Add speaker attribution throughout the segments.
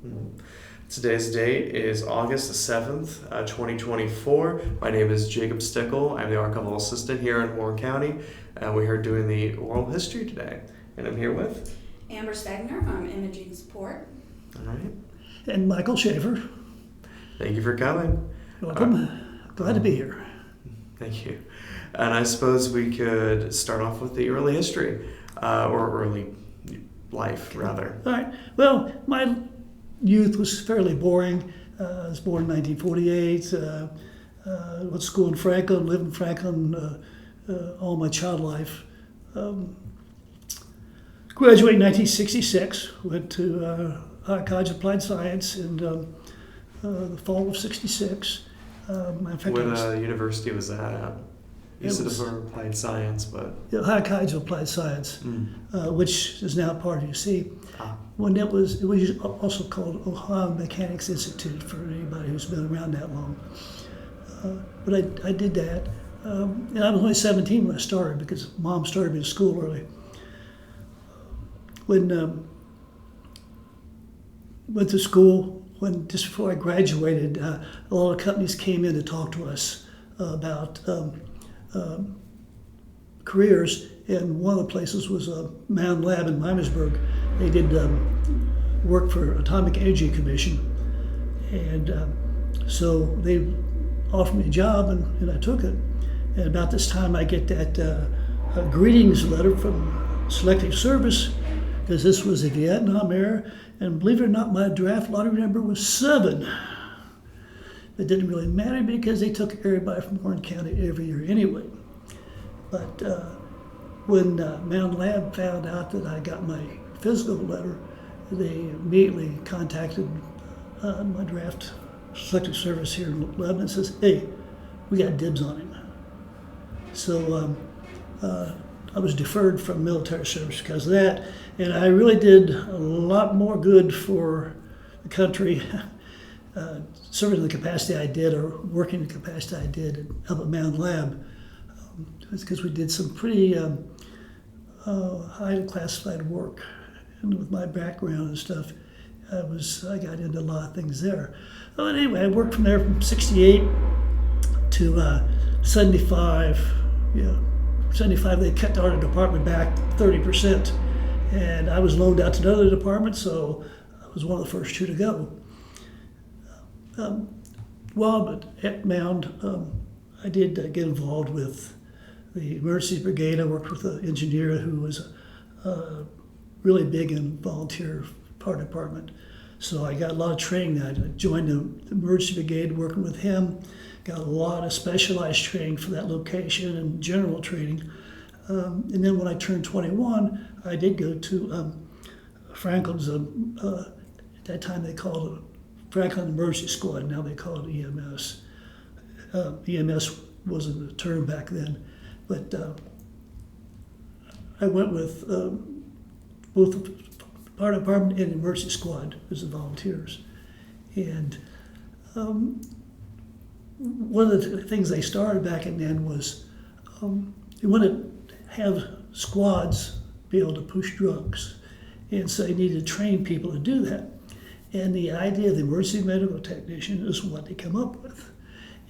Speaker 1: Mhm. Today's date is August the 7th, 2024. My name is Jacob Stickle. I'm the archival assistant here in Warren County, and we're here doing the oral history today. And I'm here with
Speaker 2: Amber Stagner, I'm imaging support.
Speaker 1: All right.
Speaker 3: And Michael Shaffer.
Speaker 1: Thank you for coming.
Speaker 3: Welcome. Glad to be here.
Speaker 1: Thank you. And I suppose we could start off with the early history, or early life, rather.
Speaker 3: All right. Well, my youth was fairly boring. I was born in 1948. Went to school in Franklin, lived in Franklin all my child life. Graduated in 1966. Went to College of Applied Science in the fall of '66.
Speaker 1: What university was that at? You said for applied science, but...
Speaker 3: Ohio College of Applied Science, which is now part of UC.
Speaker 1: Ah.
Speaker 3: When it was also called Ohio Mechanics Institute for anybody who's been around that long. But I did that. And I was only 17 when I started because Mom started me to school early. When went to school, just before I graduated, a lot of companies came in to talk to us about careers, and one of the places was a Mound Lab in Mimersburg. They did work for Atomic Energy Commission, and so they offered me a job, and I took it. And about this time, I get that greetings letter from Selective Service, because this was the Vietnam era, and believe it or not, my draft lottery number was 7. It didn't really matter because they took everybody from Warren County every year anyway. But when Mound Lab found out that I got my physical letter, they immediately contacted my draft selective service here in Lebanon and says, hey, we got dibs on him. So I was deferred from military service because of that, and I really did a lot more good for the country serving the capacity I did, or working the capacity I did up at Mound Lab, because we did some pretty highly classified work, and with my background and stuff, I got into a lot of things there. But anyway, I worked from there from '68 to '75. Yeah, '75 they cut our department back 30%, and I was loaned out to another department, so I was one of the first 2 to go. But at Mound, I did get involved with the emergency brigade. I worked with an engineer who was really big in volunteer fire department. So I got a lot of training. I joined the emergency brigade working with him, got a lot of specialized training for that location and general training. And then when I turned 21, I did go to Franklin's, at that time they called it Franklin Emergency Squad, now they call it EMS. EMS wasn't a term back then, but I went with both the fire department and the emergency squad as the volunteers. And one of the things they started back in then was they wanted to have squads be able to push drugs, and so they needed to train people to do that. And the idea of the emergency medical technician is what they come up with.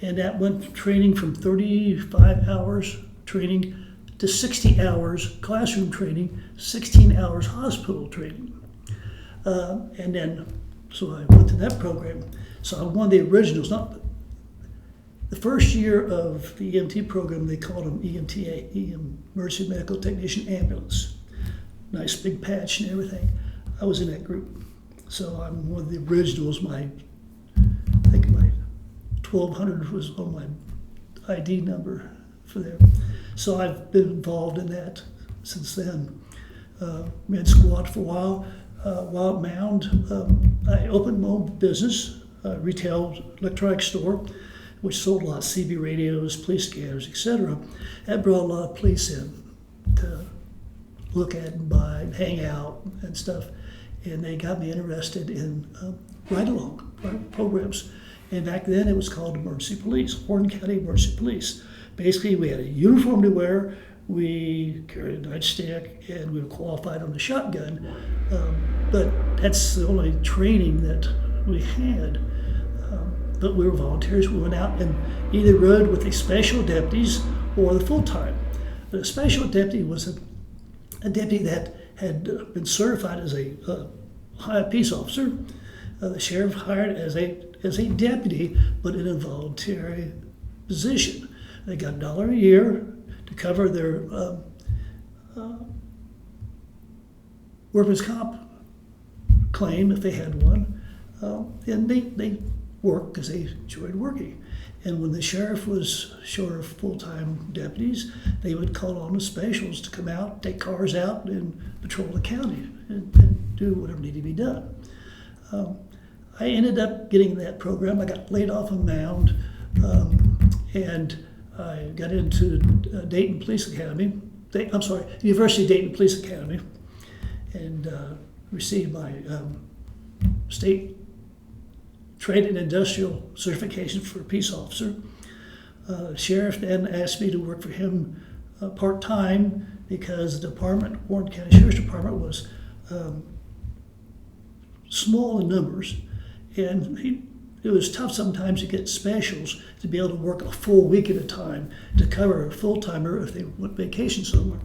Speaker 3: And that went from training from 35 hours training to 60 hours classroom training, 16 hours hospital training. And then, so I went to that program. So I'm one of the originals. Not the first year of the EMT program, they called them EMTA, Emergency Medical Technician Ambulance. Nice big patch and everything. I was in that group. So I'm one of the originals. I think my 1200 was on my ID number for there. So I've been involved in that since then. Med squad for a while. While at Mound, I opened my own business, retail electronics store, which sold a lot of CB radios, police scanners, etc. That brought a lot of police in to look at and buy and hang out and stuff. And they got me interested in ride-along programs. And back then it was called Emergency Police, Warren County Emergency Police. Basically, we had a uniform to wear, we carried a nightstick, and we were qualified on the shotgun. But that's the only training that we had. But we were volunteers. We went out and either rode with the special deputies or the full-time. But a special deputy was a deputy that had been certified as a high peace officer. The sheriff hired as a deputy, but in a voluntary position. They got $1 a year to cover their workman's comp claim if they had one, and they worked because they enjoyed working. And when the sheriff was short of full-time deputies, they would call on the specials to come out, take cars out, and patrol the county and do whatever needed to be done. I ended up getting that program. I got laid off of Mound, and I got into Dayton Police Academy. University of Dayton Police Academy, and received my state trade and industrial certification for a peace officer. Sheriff then asked me to work for him part-time because the department, Warren County Sheriff's Department, was small in numbers, and it was tough sometimes to get specials to be able to work a full week at a time to cover a full-timer if they went vacation somewhere.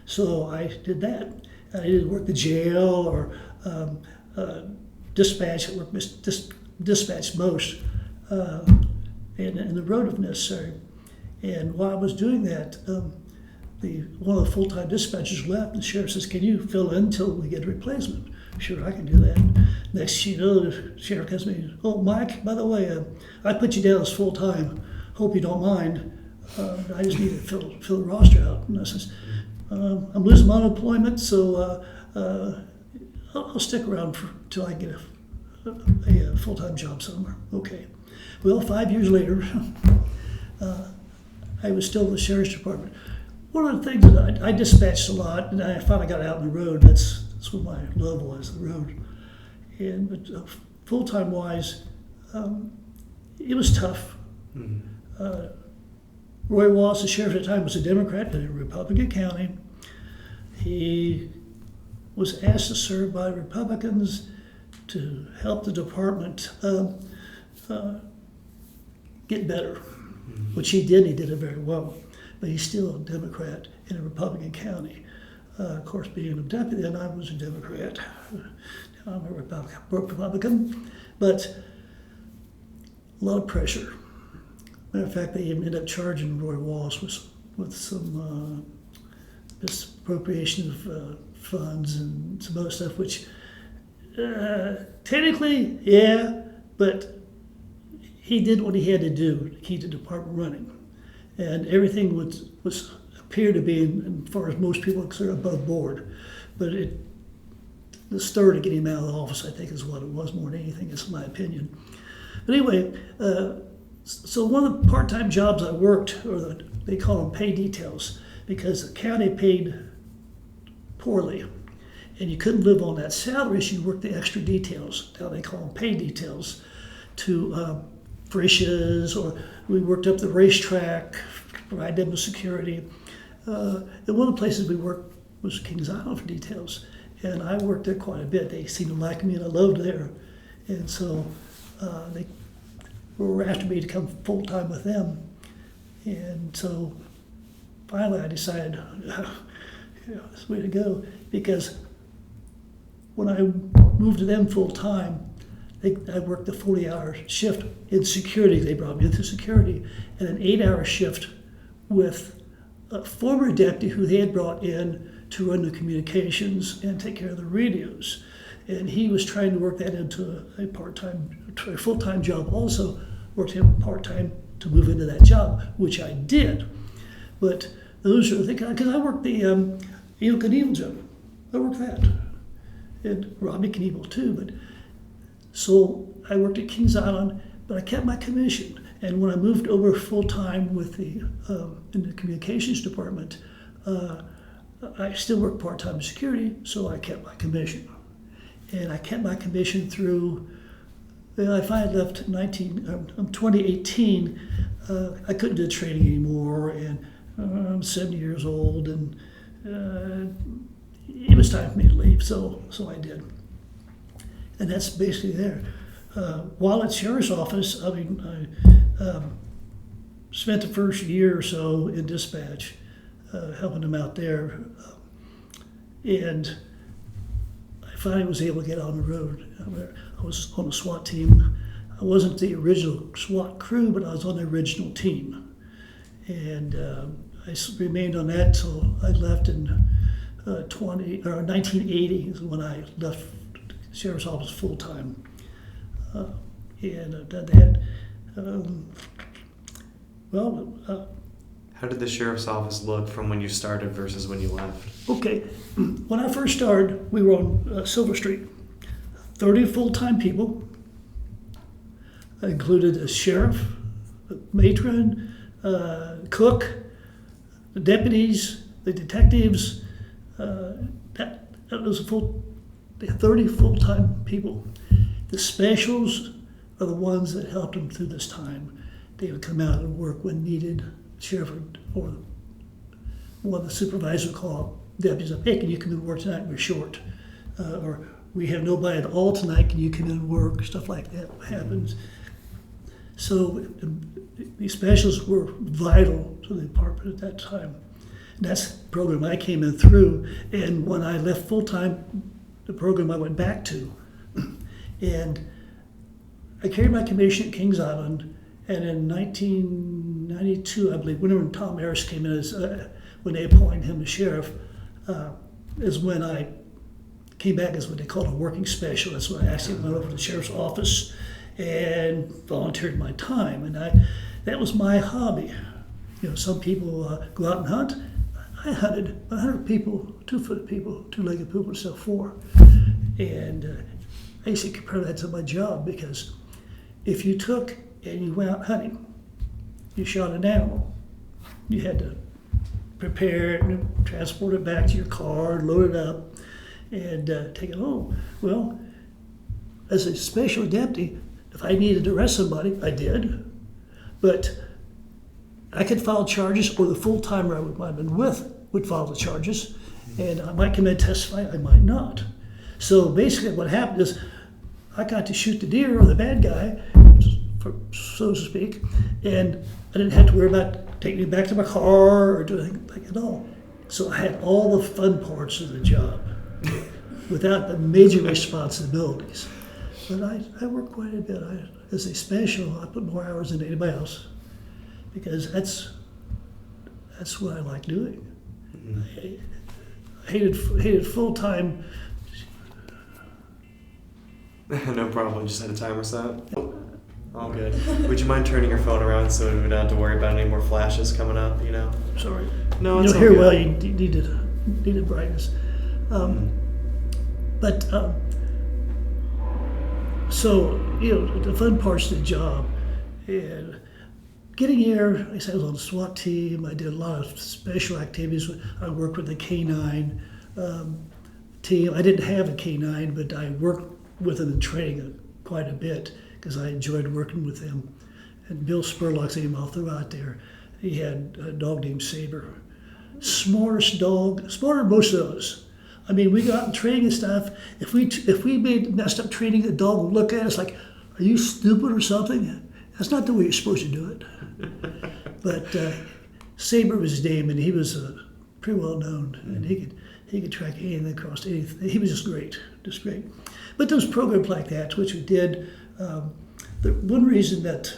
Speaker 3: So I did that. I didn't work the jail or dispatch. I worked dispatch most, and the road if necessary. And while I was doing that, one of the full-time dispatchers left, and the sheriff says, "Can you fill in until we get a replacement?" Sure, I can do that. Next thing you know, the sheriff comes to me, "Oh, Mike, by the way, I put you down as full-time. Hope you don't mind. I just need to fill the roster out." And I says, "I'm losing my unemployment, so I'll stick around till I get a full-time job somewhere." Okay. Well, 5 years later, I was still in the sheriff's department. One of the things that I dispatched a lot, and I finally got out on the road. That's what my love was, the road. But full-time wise, it was tough. Mm-hmm. Roy Wallace, the sheriff at the time, was a Democrat in a Republican county. He was asked to serve by Republicans to help the department get better, which he did. He did it very well, but he's still a Democrat in a Republican county. Of course, being a deputy, and I was a Democrat. Now I'm a Republican, but a lot of pressure. Matter of fact, they even ended up charging Roy Wallace with some misappropriation of funds and some other stuff, which technically, yeah, but he did what he had to do to keep the department running. And everything was appeared to be, as far as most people are concerned, above board. But the stir to get him out of the office, I think, is what it was more than anything. It's my opinion. But anyway, so one of the part-time jobs I worked, or they call them pay details, because the county paid poorly, and you couldn't live on that salary, so you worked the extra details. Now they call them pay details to Frisch's, or we worked up the racetrack, provide them with security. And one of the places we worked was Kings Island for details, and I worked there quite a bit. They seemed to like me, and I loved there, and so they were after me to come full-time with them. And so finally I decided, it's the way to go, because when I moved to them full-time, I worked the 40-hour shift in security. They brought me into security, and an 8-hour shift with a former deputy who they had brought in to run the communications and take care of the radios. And he was trying to work that into a full-time job also, worked him part-time to move into that job, which I did. But those are the things, because I worked the Evil Knievel job. I worked that. And Robbie Knievel too, but so I worked at Kings Island, but I kept my commission. And when I moved over full-time with in the communications department, I still worked part-time in security, so I kept my commission. And I kept my commission through, I finally left 2018. I couldn't do training anymore, and I'm 70 years old, and it was time for me to leave, so I did. And that's basically there. While at sheriff's office, I spent the first year or so in dispatch, helping them out there, and I finally was able to get on the road. I was on a SWAT team. I wasn't the original SWAT crew, but I was on the original team, and remained on that till I left in 1980 is when I left the sheriff's office full time, and I've done that.
Speaker 1: How did the sheriff's office look from when you started versus when you left?
Speaker 3: Okay, when I first started, we were on Silver Street, 30 full-time people. I included a sheriff, a matron, cook, the deputies, the detectives. That was 30 full-time people. The specials are the ones that helped them through this time. They would come out and work when needed. Sheriff or one of the supervisors would call deputies up, hey, can you come in and work tonight? We're short. Or we have nobody at all tonight, can you come in and work? Stuff like that happens. So these specials were vital to the department at that time. And that's the program I came in through. And when I left full-time, the program I went back to. And I carried my commission at Kings Island. And in 1992, I believe, whenever Tom Harris came in, when they appointed him as sheriff, is when I came back as what they called a working special. That's when I actually went over to the sheriff's office and volunteered my time. And that was my hobby. You know, some people go out and hunt. I hunted 100 people, 2-foot people, 2-legged people, except 4. And I used to compare that to my job, because if you took and you went out hunting, you shot an animal, you had to prepare it and transport it back to your car, load it up, and take it home. Well, as a special deputy, if I needed to arrest somebody, I did. But I could file charges, or the full-timer I might have been with would file the charges, and I might come in and testify, I might not. So basically what happened is I got to shoot the deer, or the bad guy, so to speak, and I didn't have to worry about taking it back to my car or doing anything like at all. So I had all the fun parts of the job without the major responsibilities. But I work quite a bit. As a special, I put more hours than anybody else, because that's what I like doing. Mm-hmm. I hated full-time.
Speaker 1: No problem, just had a timer set. All good. Would you mind turning your phone around so we don't have to worry about any more flashes coming up, you know?
Speaker 3: Sorry.
Speaker 1: No, it's
Speaker 3: you
Speaker 1: all
Speaker 3: hear
Speaker 1: good.
Speaker 3: well, you needed brightness. So, you know, the fun parts of the job, and getting here, like I said, I was on the SWAT team. I did a lot of special activities. I worked with the K-9 team. I didn't have a K-9, but I worked with them in training quite a bit, because I enjoyed working with them. And Bill Spurlock's name I'll throw out there. He had a dog named Saber. Smartest dog, smarter than most of those. I mean, we got in training and stuff. If we messed up training, the dog would look at us like, are you stupid or something? That's not the way you're supposed to do it. But Saber was his name, and he was pretty well known, and he could track anything across anything. He was just great. But those programs like that, which we did, the one reason that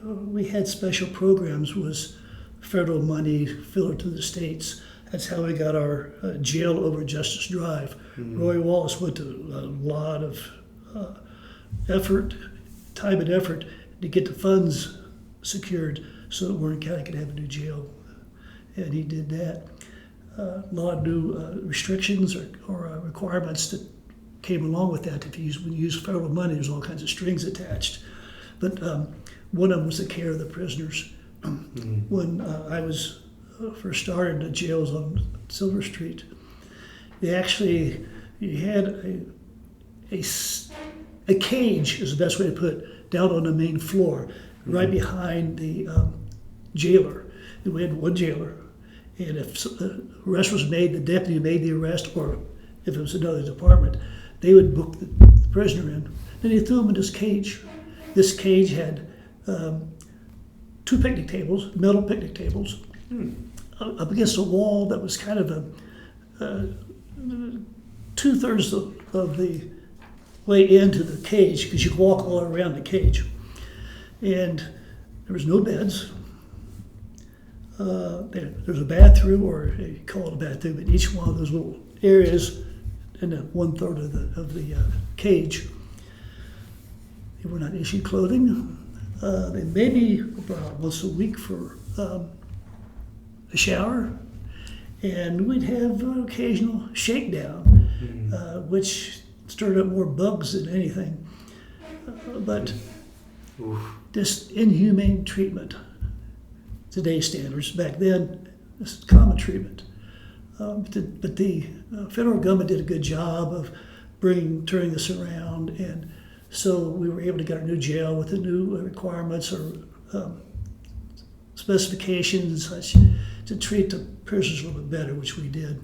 Speaker 3: we had special programs was federal money filtered to the states. That's how we got our jail over Justice Drive. Mm-hmm. Roy Wallace went to a lot of time and effort to get the funds secured so that Warren County could have a new jail. And he did that. A lot of new restrictions or requirements that came along with that. When you use federal money, there's all kinds of strings attached. But one of them was the care of the prisoners. Mm-hmm. When I was first started, the jail was on Silver Street. You had a cage, is the best way to put it, down on the main floor, right behind the jailer. And we had one jailer, And if the arrest was made, the deputy made the arrest, or if it was another department, they would book the prisoner in. Then they threw him in this cage. This cage had 2 picnic tables, metal picnic tables, up against a wall that was kind of a 2/3 of the way into the cage, because you could walk all around the cage. And there was no beds. There's a bathroom, or you call it a bathroom, in each one of those little areas in the 1/3 of the cage. They were not issued clothing. They maybe about once a week for a shower, and we'd have an occasional shakedown, which stirred up more bugs than anything. But this inhumane treatment, today's standards, back then, this is common treatment. But the federal government did a good job of turning this around, and so we were able to get our new jail with the new requirements or specifications and such to treat the prisoners a little bit better, which we did.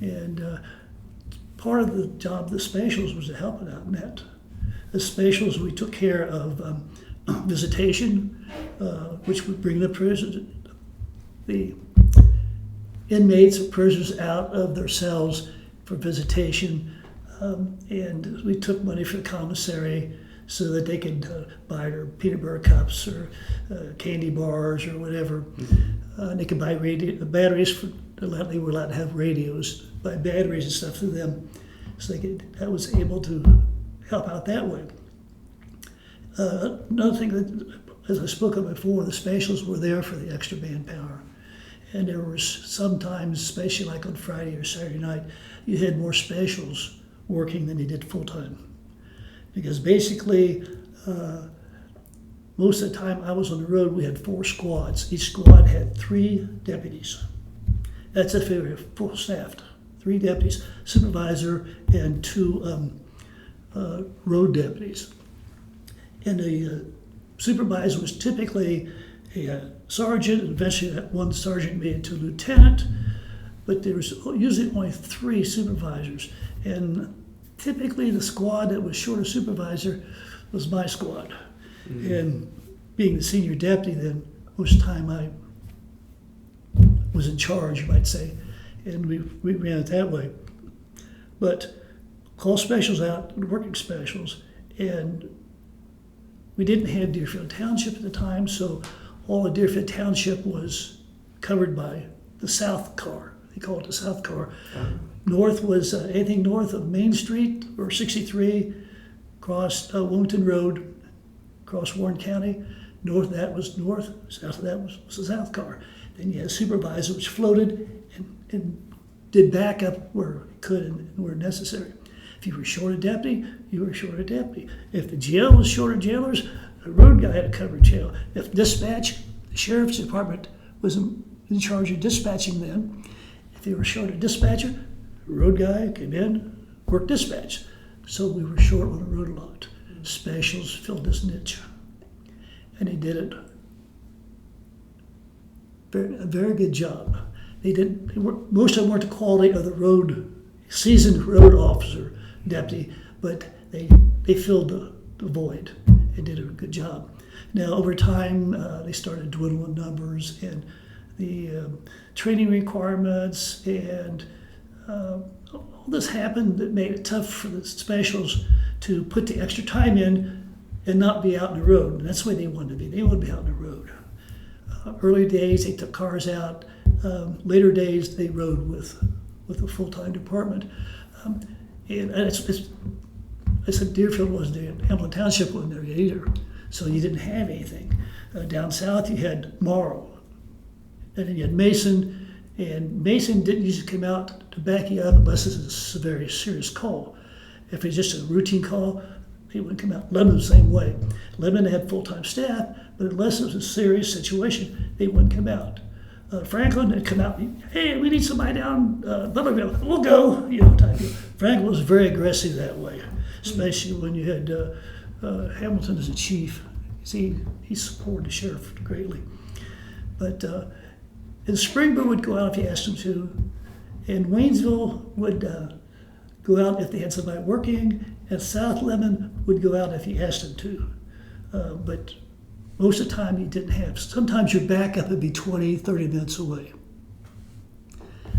Speaker 3: And part of the job of the specials was to help it out in that. The specials, we took care of visitation, which would bring the inmates or prisoners out of their cells for visitation, and we took money for the commissary so that they could buy their peanut butter cups or candy bars or whatever. They could buy batteries they were allowed to have radios, buy batteries and stuff through them, so that was able to help out that way. Another thing that, as I spoke of before, the specials were there for the extra manpower. And there was sometimes, especially like on Friday or Saturday night, you had more specials working than you did full-time. Because basically, most of the time I was on the road, we had 4 squads. Each squad had 3 deputies. That's if they were full staffed. 3 deputies, supervisor, and 2 road deputies. And the supervisor was typically a sergeant, and eventually that one sergeant made it to lieutenant, but there was usually only 3 supervisors. And typically the squad that was short of supervisor was my squad. And being the senior deputy then, most of the time I was in charge, you might say, and we ran it that way. But call specials out, working specials, and we didn't have Deerfield Township at the time, so all of Deerfield Township was covered by the South Car. They call it the South Car. North was anything north of Main Street or 63, across Wilmington Road, across Warren County. North of that was north, south of that was the South Car. Then you had a supervisor which floated and did backup where it could and where necessary. If you were short a deputy, you were short a deputy. If the jail was short of jailers, the road guy had to cover jail. If dispatch, the sheriff's department was in charge of dispatching then. If they were short a dispatcher, the road guy came in, worked dispatch. So we were short on the road a lot. Specials filled this niche. And they did it a very good job. Most of them weren't the quality of the seasoned road officer, deputy, but they filled the void and did a good job. Now, over time, they started dwindling numbers, and the training requirements and all this happened that made it tough for the specials to put the extra time in and not be out on the road. And that's the way they wanted to be. They wanted to be out on the road. Early days, they took cars out. Later days, they rode with a full-time department. And I said Deerfield wasn't there. Hamilton Township wasn't there yet either. So you didn't have anything. Down south, you had Morrow. And then you had Mason. And Mason didn't usually come out to back you up unless it was a very serious call. If it's just a routine call, they wouldn't come out. Lebanon was the same way. Lebanon had full-time staff, but unless it was a serious situation, they wouldn't come out. Franklin had come out, hey, we need somebody down Butlerville. We'll go, type deal. Franklin was very aggressive that way, especially when you had Hamilton as a chief. See, he supported the sheriff greatly. But And Springboro would go out if you asked them to, and Waynesville would go out if they had somebody working, and South Lemon would go out if you asked them to. But most of the time you didn't have. Sometimes your backup would be 20, 30 minutes away.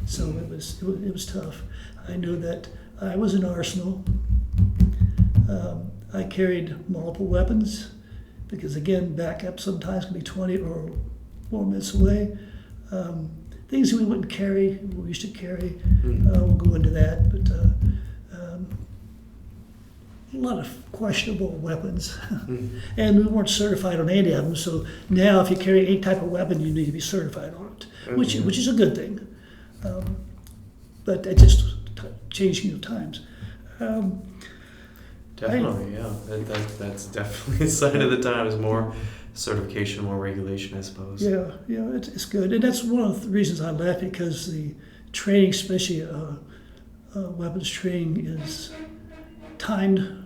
Speaker 3: So it was tough. I knew that I was an arsenal. I carried multiple weapons because, again, backup sometimes can be 20 or more minutes away. Things we wouldn't carry, we used to carry. We'll go into that, but a lot of questionable weapons. And we weren't certified on any of them, so now if you carry any type of weapon, you need to be certified on it, which is a good thing. But that just changing the times.
Speaker 1: Definitely, yeah. That's definitely a sign of the times. More certification, more regulation, I suppose.
Speaker 3: Yeah, it's good. And that's one of the reasons I left, because the training, especially weapons training, is timed.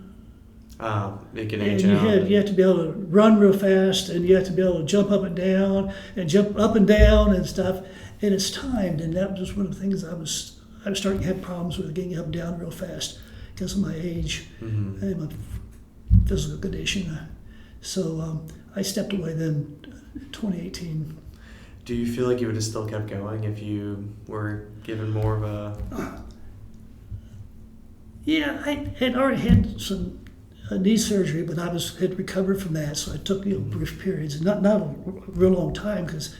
Speaker 1: It can
Speaker 3: And
Speaker 1: age
Speaker 3: you
Speaker 1: out.
Speaker 3: have to be able to run real fast, and you have to be able to jump up and down and stuff. And it's timed, and that was one of the things I was starting to have problems with, getting up and down real fast because of my age and my physical condition. So I stepped away then in 2018.
Speaker 1: Do you feel like you would have still kept going if you were given more of a...
Speaker 3: Yeah, I had already had some knee surgery, but I had recovered from that, so I took brief periods, and not a real long time, because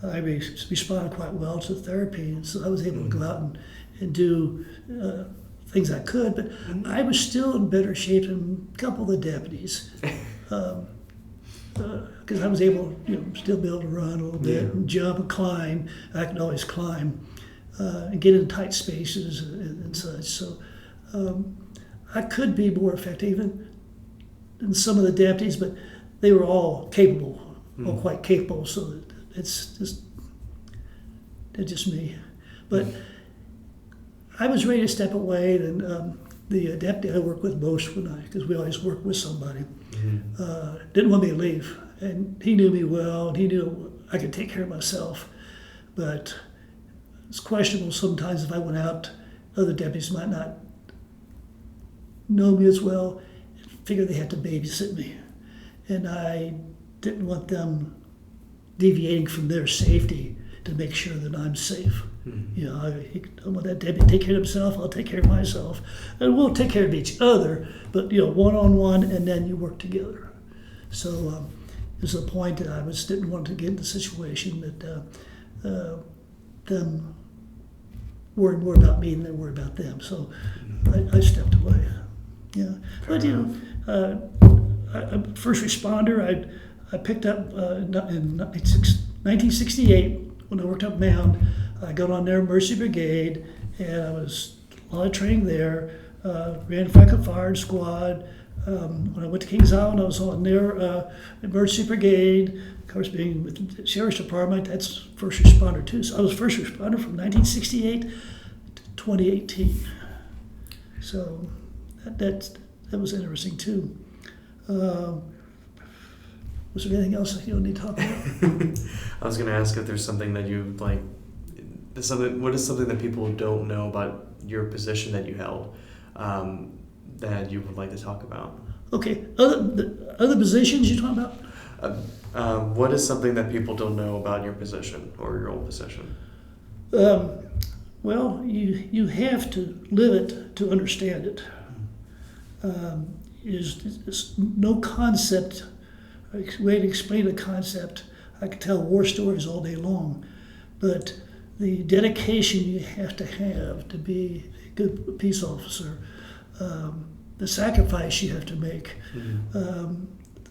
Speaker 3: I responded quite well to therapy, and so I was able to go out and do things I could, but I was still in better shape than a couple of the deputies, because I was able, still be able to run a little bit and jump and climb. I could always climb and get in tight spaces and such. So I could be more effective than some of the deputies, but they were all capable, all quite capable. So it's just me. But I was ready to step away, and the deputy I worked with most, because we always work with somebody, didn't want me to leave. And he knew me well, and he knew I could take care of myself. But it's questionable sometimes if I went out, other deputies might not know me as well, figure they had to babysit me. And I didn't want them deviating from their safety to make sure that I'm safe. I want that deputy to take care of himself, I'll take care of myself. And we'll take care of each other, but one-on-one, and then you work together. So there's a point that I didn't want to get in the situation that them worried more about me than they worried about them. So I stepped away. Yeah, but I'm a first responder. I picked up in 1968 when I worked up Mound. I got on their emergency brigade, and I was a lot of training there. Ran Franklin Fire Squad. When I went to Kings Island, I was on their emergency brigade. Of course, being with the Sheriff's Department, that's first responder too. So I was first responder from 1968 to 2018. So that was interesting too. Was there anything else you need to talk about?
Speaker 1: I was going to ask if there's something that you like. What is something that people don't know about your position that you held that you would like to talk about? Okay,
Speaker 3: other positions you're talking about?
Speaker 1: What is something that people don't know about your position or your old position?
Speaker 3: Well, you have to live it to understand it. There's no concept, way to explain a concept. I could tell war stories all day long, but the dedication you have to be a good peace officer, the sacrifice you have to make,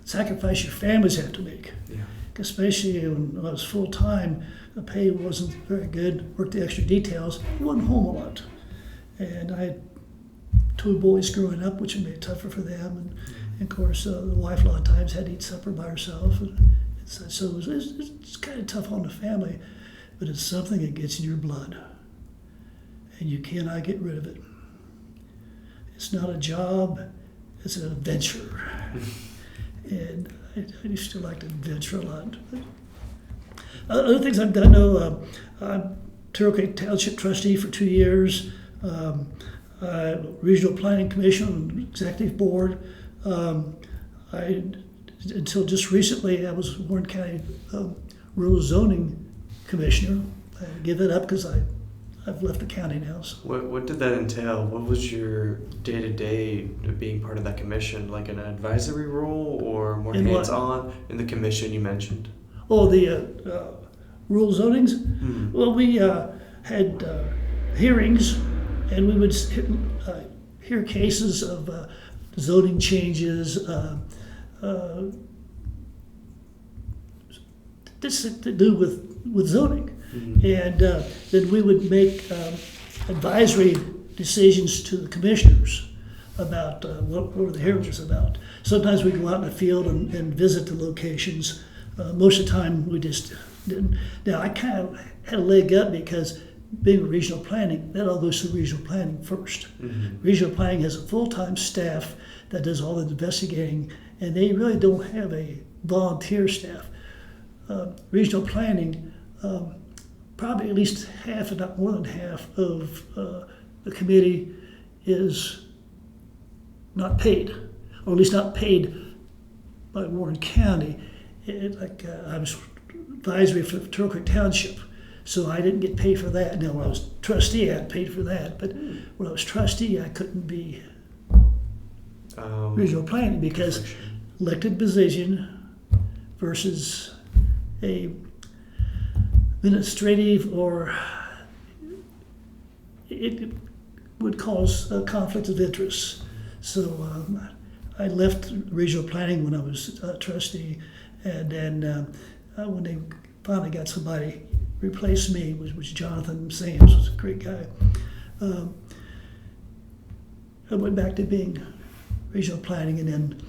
Speaker 3: sacrifice your families have to make.
Speaker 1: Yeah.
Speaker 3: Especially when I was full-time, the pay wasn't very good, worked the extra details, I wasn't home a lot. And I had two boys growing up, which made it tougher for them. And of course, the wife a lot of times had to eat supper by herself. And so it's kind of tough on the family, but it's something that gets in your blood. And you cannot get rid of it. It's not a job, it's an adventure. And I used to like to adventure a lot. Other things I've done, I'm Turtle Creek Township trustee for 2 years, Regional Planning Commission, Executive Board. Until just recently, I was Warren County Rural Zoning Commissioner. I had to give it up because I've left the county now. So.
Speaker 1: What did that entail? What was your day-to-day being part of that commission? Like an advisory role or more
Speaker 3: In what?
Speaker 1: hands-on in the commission you mentioned?
Speaker 3: Oh, the rural zonings?
Speaker 1: Mm.
Speaker 3: Well, we had hearings, and we would hear cases of zoning changes, this to do with zoning.
Speaker 1: Mm-hmm.
Speaker 3: And then we would make advisory decisions to the commissioners about what were the hearings about. Sometimes we go out in the field and visit the locations. Most of the time we just didn't. Now I kind of had a leg up because being regional planning, that all goes through regional planning first.
Speaker 1: Mm-hmm.
Speaker 3: Regional planning has a full-time staff that does all the investigating, and they really don't have a volunteer staff. Regional planning, probably at least half, if not more than half, of the committee is not paid, or at least not paid by Warren County. I was advisory for Turtle Creek Township, so I didn't get paid for that. Now, when I was trustee, I got paid for that, but when I was trustee, I couldn't be regional planning because elected position versus a administrative, or it would cause a conflict of interest. So I left regional planning when I was trustee, and then when they finally got somebody replaced me, was Jonathan Sams, was a great guy. I went back to being regional planning, and then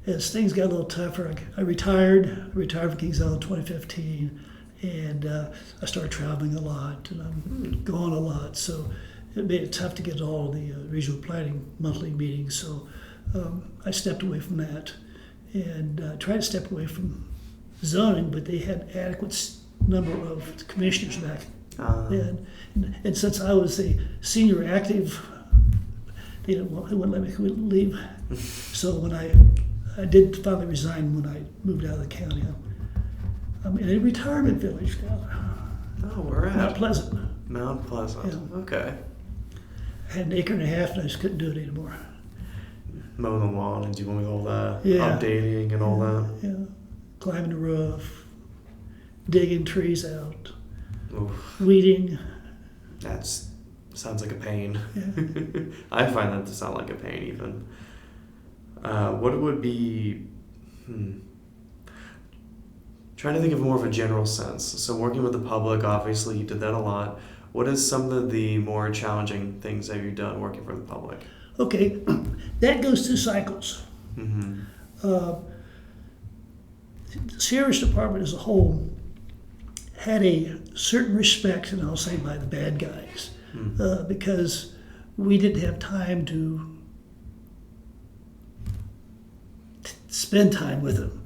Speaker 3: as things got a little tougher, I retired from Kings Island in 2015, and I started traveling a lot, and I'm gone a lot, so it made it tough to get all the regional planning monthly meetings, so I stepped away from that, and tried to step away from zoning, but they had adequate number of commissioners back then, and since I was a senior active, they wouldn't let me leave, so when I did finally resign when I moved out of the county. I'm in a retirement village now.
Speaker 1: Oh, where at?
Speaker 3: Mount Pleasant.
Speaker 1: Mount Pleasant.
Speaker 3: Yeah.
Speaker 1: Okay.
Speaker 3: I had an acre and a half, and I just couldn't do it anymore.
Speaker 1: Mowing the lawn and dealing with all that,
Speaker 3: Yeah.
Speaker 1: updating and all that.
Speaker 3: Yeah, climbing the roof, digging trees out,
Speaker 1: Oof.
Speaker 3: weeding.
Speaker 1: Sounds like a pain.
Speaker 3: Yeah.
Speaker 1: I find that to sound like a pain even. What it would be, trying to think of more of a general sense. So working with the public, obviously you did that a lot. What is some of the more challenging things have you done working for the public?
Speaker 3: Okay, that goes through cycles.
Speaker 1: Mm-hmm.
Speaker 3: The Sheriff's Department as a whole had a certain respect, and I'll say by the bad guys, because we didn't have time to spend time with them.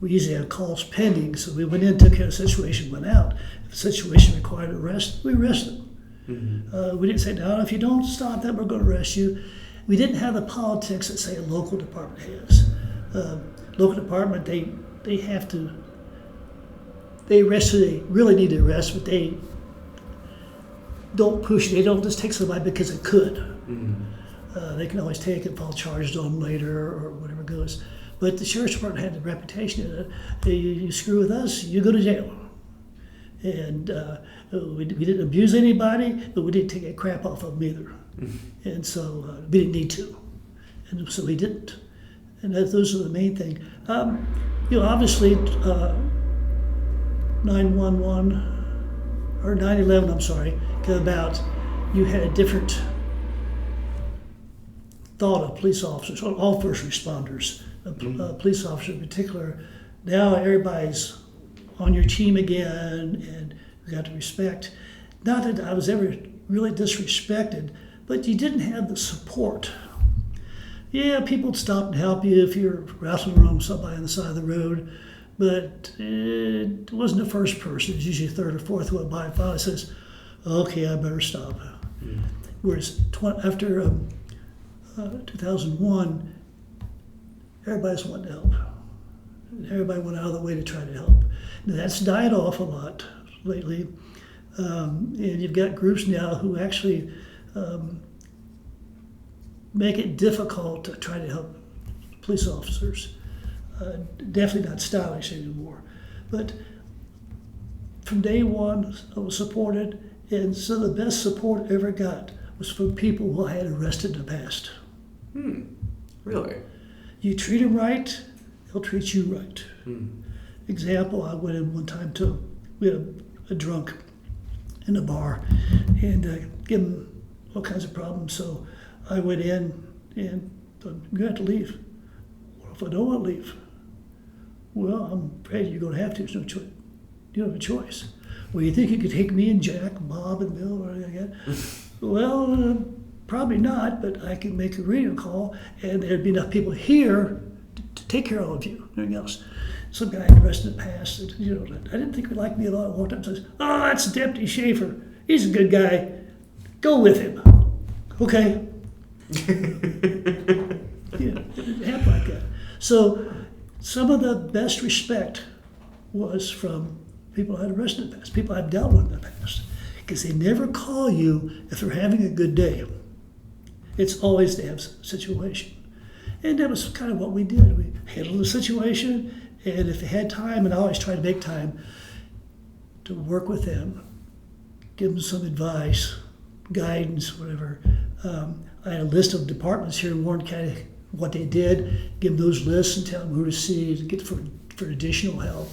Speaker 3: We usually have calls pending, so we went in, took care of the situation, went out. If the situation required arrest, we arrested them.
Speaker 1: Mm-hmm.
Speaker 3: We didn't say, no, if you don't stop that, we're going to arrest you. We didn't have the politics that, say, a local department has. Local department, they have to, they arrest who they really need to arrest, but they don't push, they don't just take somebody because they could.
Speaker 1: Mm-hmm.
Speaker 3: They can always take it, file charges on them later, or whatever goes. But the Sheriff's Department had the reputation that you screw with us, you go to jail. And we didn't abuse anybody, but we didn't take a crap off of them either. Mm-hmm. And so we didn't need to. And so we didn't. And those are the main thing. Obviously, 911, or 9/11, I'm sorry, came about, you had a different thought of police officers, all first responders. Police officer in particular. Now everybody's on your team again, and you got to respect. Not that I was ever really disrespected, but you didn't have the support. Yeah, people would stop and help you if you're wrestling around with somebody on the side of the road, but it wasn't the first person. It's usually third or fourth one by. Finally says, "Okay, I better stop." Whereas after 2001, everybody's wanting to help. Everybody went out of the way to try to help. Now, that's died off a lot lately, and you've got groups now who actually make it difficult to try to help police officers. Definitely not stylish anymore. But from day one, I was supported, and some of the best support I ever got was from people who I had arrested in the past.
Speaker 1: Really?
Speaker 3: You treat them right, they'll treat you right. Example, I went in one time we had a drunk in a bar and give him all kinds of problems. So I went in and thought, "You have to leave." "What if I don't want to leave?" "Well, I'm afraid you're going to have to. There's no choice. You don't have a choice." "Well, you think you could take me and Jack, Bob and Bill or anything like that?" "Well, probably not, but I can make a radio call and there'd be enough people here to take care of all of you, everything else." Some guy I arrested in the past said, "I didn't think he'd like me a lot." I walked up and says, "Oh, that's Deputy Shaffer. He's a good guy. Go with him." "Okay." It happened like that. So some of the best respect was from people I'd arrested in the past, people I've dealt with in the past, because they never call you if they're having a good day. It's always the situation. And that was kind of what we did. We handled the situation, and if they had time, and I always try to make time to work with them, give them some advice, guidance, whatever. I had a list of departments here in Warren County, what they did, give them those lists and tell them who to see to get for additional help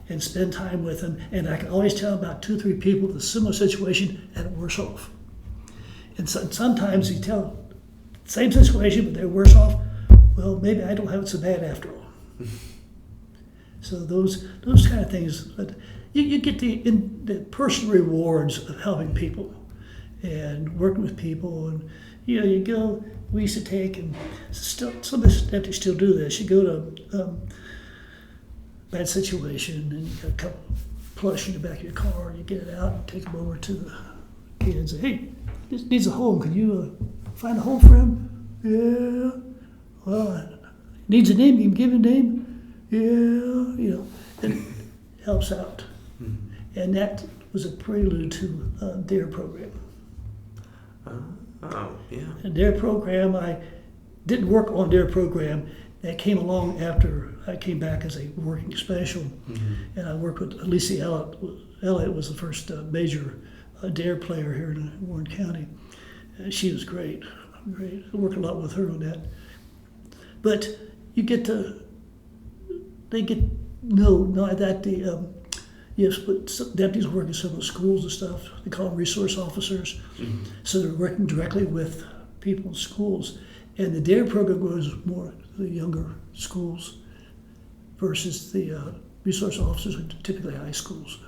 Speaker 3: and spend time with them. And I can always tell about 2 or 3 people with a similar situation and worse off. And so, sometimes you tell same situation, but they're worse off. Well, maybe I don't have it so bad after all. So those kind of things, but you get the personal rewards of helping people and working with people, and you go. We used to take, and still some of the deputies still do this. You go to bad situation, and you got a couple plush in the back of your car, and you get it out and take them over to the kids. Hey, this needs a home. Can you find a home for him? Yeah. Well, needs a name. You can give him a name. Yeah. It helps out. And that was a prelude to their program.
Speaker 1: Yeah.
Speaker 3: And their program, I didn't work on their program. That came along after I came back as a working special. And I worked with Alicia Elliott. Elliott was the first major DARE player here in Warren County. She was great. I worked a lot with her on that. But they get to know that yes, but some deputies work in some of the schools and stuff. They call them resource officers. So they're working directly with people in schools. And the DARE program goes more to the younger schools versus the resource officers, are typically high schools,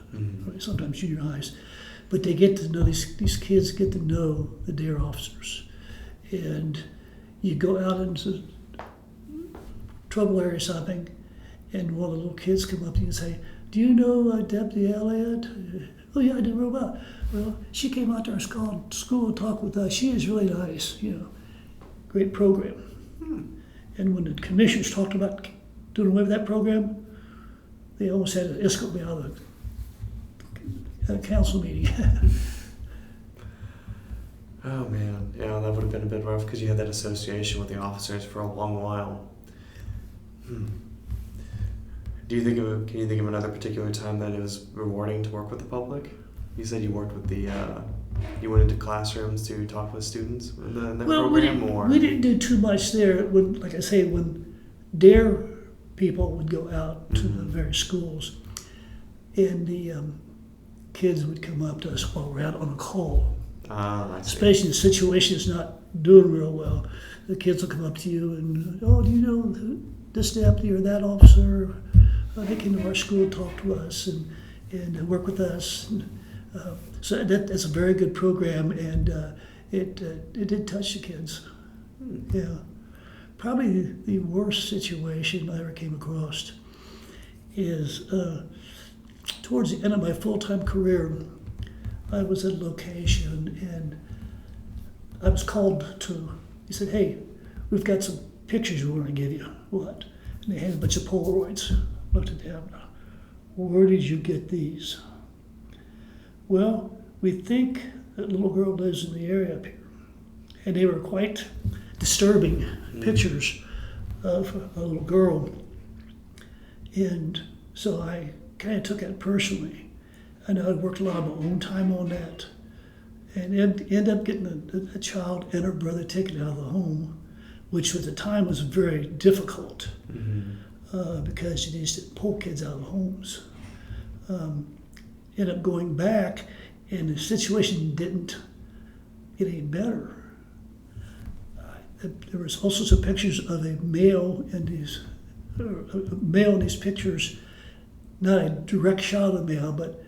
Speaker 3: sometimes junior highs. But they get to know, these kids get to know the DARE officers. And you go out into trouble area or something, and one of the little kids come up to you and say, "Do you know Deputy Elliott?" "Oh yeah, I do real well." "Well, she came out to our school and talked with us. She is really nice, Great program. And when the commissioners talked about doing away with that program, they almost had to escort me out of the council meeting.
Speaker 1: Oh man, yeah, that would have been a bit rough because you had that association with the officers for a long while. Can you think of another particular time that it was rewarding to work with the public? You said you worked with you went into classrooms to talk with students in that program,
Speaker 3: we didn't do too much there. Like I say, when DARE people would go out to the various schools, and the kids would come up to us while we're out on a call. Especially the situation is not doing real well. The kids will come up to you and, "Oh, do you know this deputy or that officer? They came to our school and talked to us and work with us." So that's a very good program, and it did touch the kids. Yeah. Probably the worst situation I ever came across is towards the end of my full-time career, I was at a location and I was called to, he said, hey, we've got some pictures we want to give you. What? And they had a bunch of Polaroids. Looked at them. Where did you get these? Well, we think that little girl lives in the area up here. And they were quite disturbing pictures of a little girl. And so I kind of took that personally. I know I worked a lot of my own time on that. And ended up getting a child and her brother taken out of the home, which at the time was very difficult because you used to pull kids out of homes. Ended up going back, and the situation didn't get any better. There was also some pictures of a male in these pictures, not a direct shot of the male, but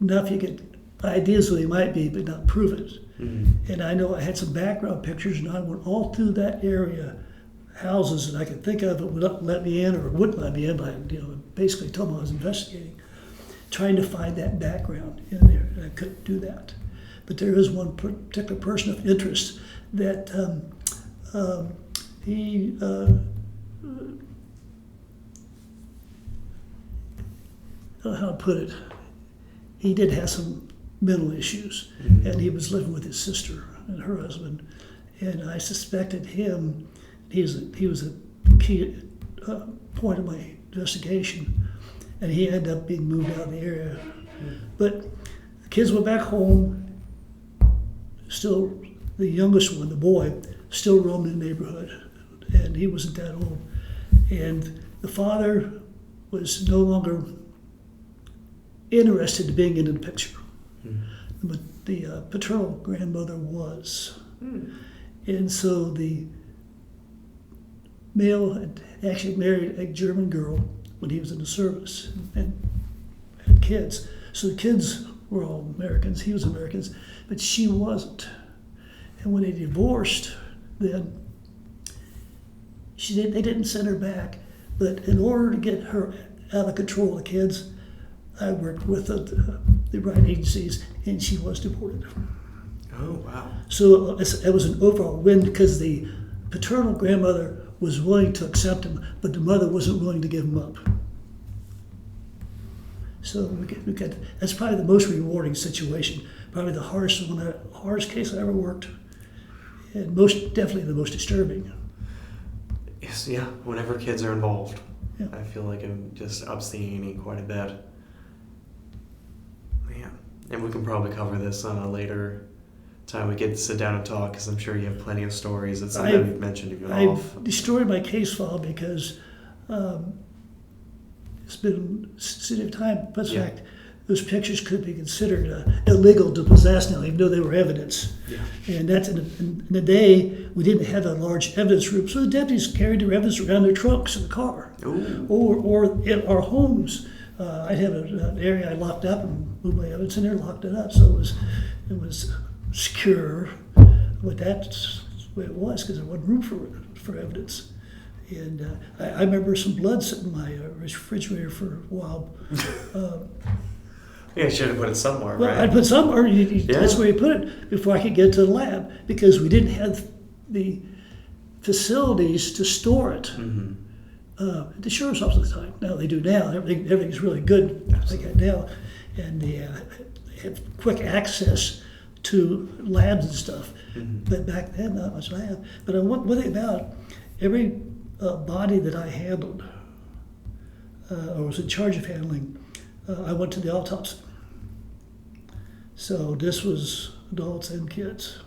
Speaker 3: enough you get ideas of who he might be, but not prove it. And I know I had some background pictures, and I went all through that area, houses that I could think of that would let me in or wouldn't let me in, but I basically told them I was investigating, trying to find that background in there, and I couldn't do that. But there is one particular person of interest that he I don't know how to put it. He did have some mental issues, and he was living with his sister and her husband. And I suspected him. He was a key point of my investigation, and he ended up being moved out of the area. But the kids went back home. Still, the youngest one, the boy, still roamed the neighborhood, and he wasn't that old. And the father was no longer interested in being in the picture. But the paternal grandmother was. And so the male had actually married a German girl when he was in the service and had kids. So the kids were all Americans, he was Americans, but she wasn't. And when they divorced, then they didn't send her back. But in order to get her out of control of the kids, I worked with the right agencies, and she was deported.
Speaker 1: Oh, wow.
Speaker 3: So it was an overall win because the paternal grandmother was willing to accept him, but the mother wasn't willing to give him up. So we got that's probably the most rewarding situation, probably the hardest case I ever worked, and definitely the most disturbing.
Speaker 1: Yes, yeah. Whenever kids are involved,
Speaker 3: Yeah.
Speaker 1: I feel like I'm just ups the ante quite a bit. Yeah, and we can probably cover this on a later time we get to sit down and talk, because I'm sure you have plenty of stories. It's something you've mentioned even off.
Speaker 3: I've destroyed my case file because it's been a city of time. But in fact, those pictures could be considered illegal to possess now, even though they were evidence.
Speaker 1: Yeah.
Speaker 3: And that's in the day we didn't have a large evidence room, so the deputies carried their evidence around their trunks in the car, or in our homes. I'd have an area I locked up and moved my evidence in there, locked it up, so it was secure. But that's the way it was because there wasn't room for evidence. And I remember some blood sitting in my refrigerator for a while.
Speaker 1: Yeah, you should have put it somewhere,
Speaker 3: Well,
Speaker 1: right?
Speaker 3: I'd put somewhere. That's where you put it before I could get to the lab because we didn't have the facilities to store it. At the sheriff's office at the time. Now they do now. Everything's really good like that now, and they have quick access to labs and stuff. But back then, not much lab. But one thing about every body that I handled or was in charge of handling, I went to the autopsy. So this was adults and kids,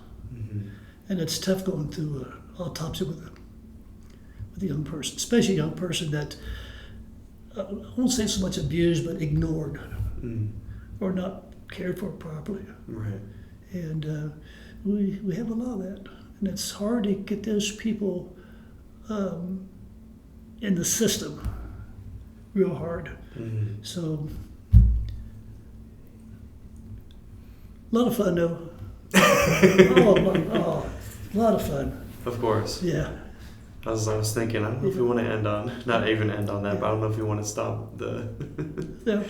Speaker 3: and it's tough going through autopsy with a young person, especially a young person that I won't say so much abused, but ignored or not cared for properly.
Speaker 1: Right.
Speaker 3: And we have a lot of that, and it's hard to get those people in the system, real hard. So a lot of fun though. A lot of fun.
Speaker 1: Of course.
Speaker 3: Yeah.
Speaker 1: I was thinking, I don't know if we want to end on, not even end on that, but I don't know if we want to stop the.
Speaker 3: Yeah.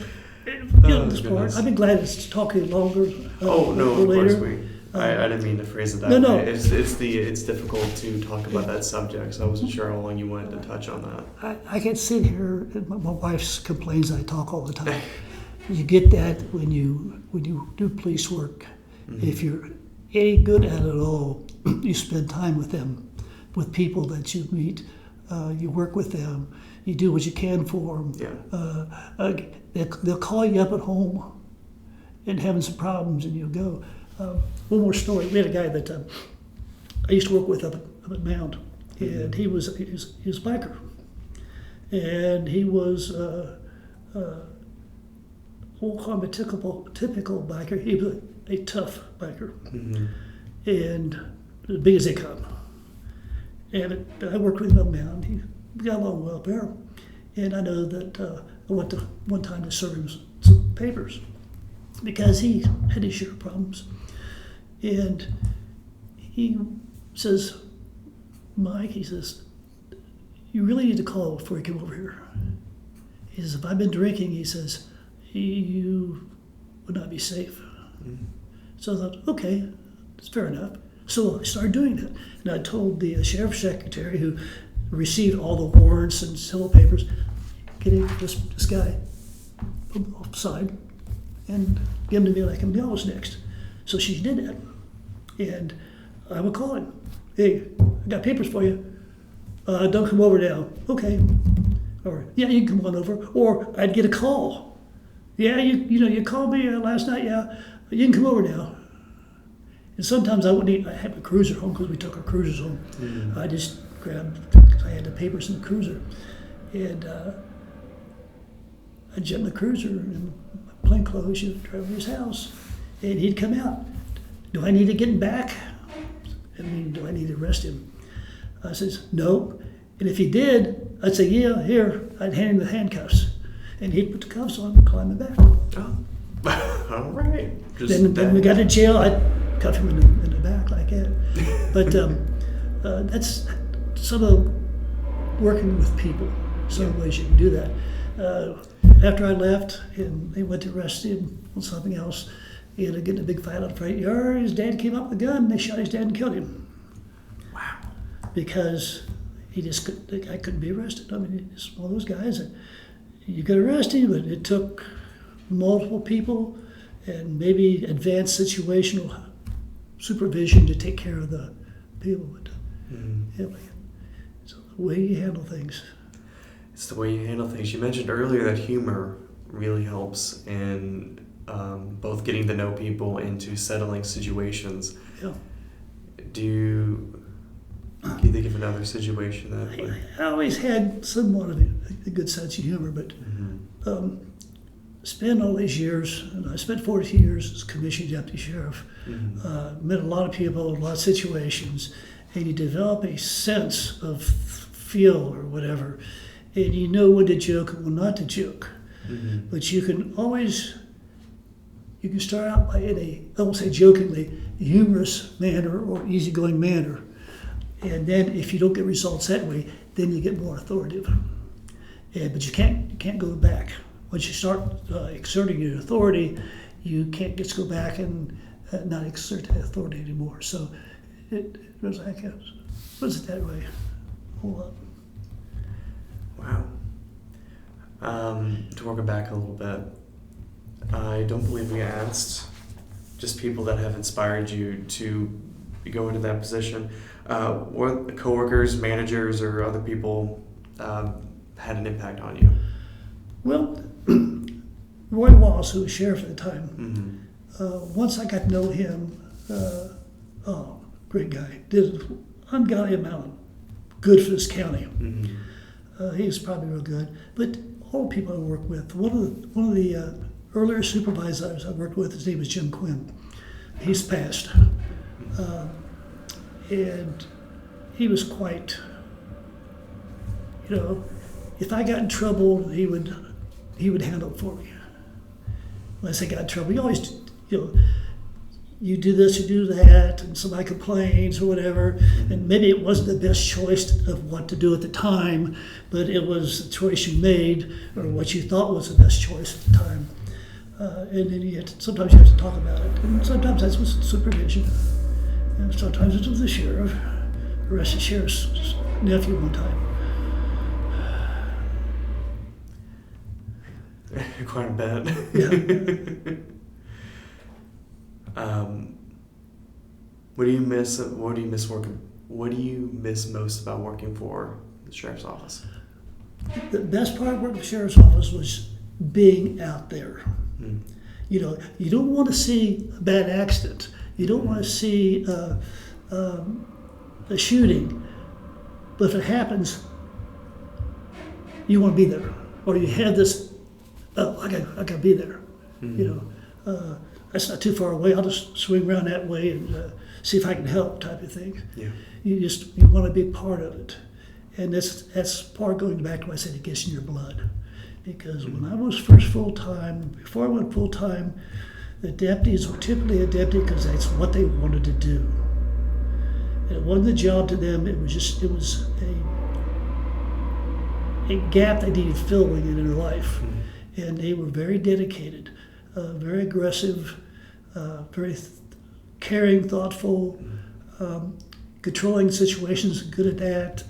Speaker 3: This part.
Speaker 1: Goodness.
Speaker 3: I've been glad it's talking longer.
Speaker 1: Oh no, of
Speaker 3: later.
Speaker 1: course I didn't mean to phrase it that
Speaker 3: No.
Speaker 1: way. It's difficult to talk about that subject, so I wasn't sure how long you wanted to touch on that.
Speaker 3: I can sit here, and my wife complains I talk all the time. You get that when you do police work.
Speaker 1: Mm-hmm.
Speaker 3: If you're any good at it all, you spend time with them, with people that you meet. You work with them. You do what you can for them.
Speaker 1: Yeah.
Speaker 3: They'll call you up at home and having some problems, and you'll go. One more story. We had a guy that I used to work with up at Mound, and he was a biker, and he was we'll call him a typical biker. He was a tough biker,
Speaker 1: Mm-hmm.
Speaker 3: and as big as they come. And I worked with him up Mound. He got along well there, and I know that I went to one time to serve him some papers because he had his share of problems. And he says, Mike, he says, you really need to call before you come over here. He says, if I've been drinking, he says, you would not be safe.
Speaker 1: Mm-hmm.
Speaker 3: So I thought, okay, that's fair enough. So I started doing that. And I told the sheriff's secretary who received all the warrants and civil papers, get this guy offside and give him to me like I'm was next. So she did that. And I would call him. Hey, I got papers for you. Don't come over now. Okay. Or, yeah, you can come on over. Or I'd get a call. Yeah, you called me last night. Yeah, you can come over now. And sometimes I wouldn't I had my cruiser home because we took our cruisers home.
Speaker 1: Mm-hmm.
Speaker 3: I just grabbed, because I had the papers in the cruiser. And I'd jump in the cruiser in my plain clothes, drive over his house. And he'd come out. Do I need to get him back? I mean, do I need to arrest him? I says, no. And if he did, I'd say, yeah, here. I'd hand him the handcuffs. And he'd put the cuffs on and climb him back.
Speaker 1: Oh. All right.
Speaker 3: Then we got to jail. I'd cuff him in the back like that. But that's some of working with people. Some ways you can do that. After I left, and they went to arrest him on something else, he ended up getting a big fight out of the front yard. His dad came up with a gun, and they shot his dad and killed him.
Speaker 1: Wow.
Speaker 3: Because the guy couldn't be arrested. I mean, he's one of those guys that you could arrest him, but it took multiple people and maybe advanced situational supervision to take care of the people. But anyway, so the way you handle things.
Speaker 1: It's the way you handle things. You mentioned earlier that humor really helps in both getting to know people and to settling situations.
Speaker 3: Yeah.
Speaker 1: Can you think of another situation that
Speaker 3: I always had somewhat of a good sense of humor, but spent all these years, and I spent 40 years as commissioned deputy sheriff, met a lot of people, a lot of situations, and you develop a sense of feel or whatever, and you know when to joke and when not to joke.
Speaker 1: Mm-hmm.
Speaker 3: But you can start out by I won't say jokingly, humorous manner or easygoing manner. And then if you don't get results that way, then you get more authoritative. But you can't go back. Once you start exerting your authority, you can't just go back and not exert that authority anymore. So it was that way a whole lot.
Speaker 1: Wow. To work it back a little bit, I don't believe we asked just people that have inspired you to go into that position. What coworkers, managers, or other people had an impact on you?
Speaker 3: Well, Roy Wallace, who was sheriff at the time, once I got to know him, great guy, did an ungodly amount good for this county. He was probably real good. But all the people I worked with, one of the earlier supervisors I worked with, his name was Jim Quinn. He's passed. And he was quite, if I got in trouble, he would handle it for me. Unless I got in trouble, you always, you you do this, you do that, and somebody complains or whatever, and maybe it wasn't the best choice of what to do at the time, but it was the choice you made or what you thought was the best choice at the time. And then sometimes you have to talk about it, and sometimes that's with supervision, and sometimes it's with the sheriff. Arrested sheriff's nephew one time.
Speaker 1: Quite a bit.
Speaker 3: Yeah.
Speaker 1: What do you miss? What do you miss working? What do you miss most about working for the sheriff's office?
Speaker 3: The best part of working for the sheriff's office was being out there. You know, you don't want to see a bad accident. You don't want to see a shooting. But if it happens, you want to be there, or you have this. Oh, I got to be there. You know, that's not too far away. I'll just swing around that way and see if I can help, type of thing.
Speaker 1: Yeah.
Speaker 3: You want to be part of it, and that's part going back to what I said. It gets in your blood, because when I was first full time, before I went full time, the deputies were typically a deputy because that's what they wanted to do. And it wasn't a job to them. It was a gap they needed filling in their life. And they were very dedicated, very aggressive, very caring, thoughtful, controlling situations, good at that.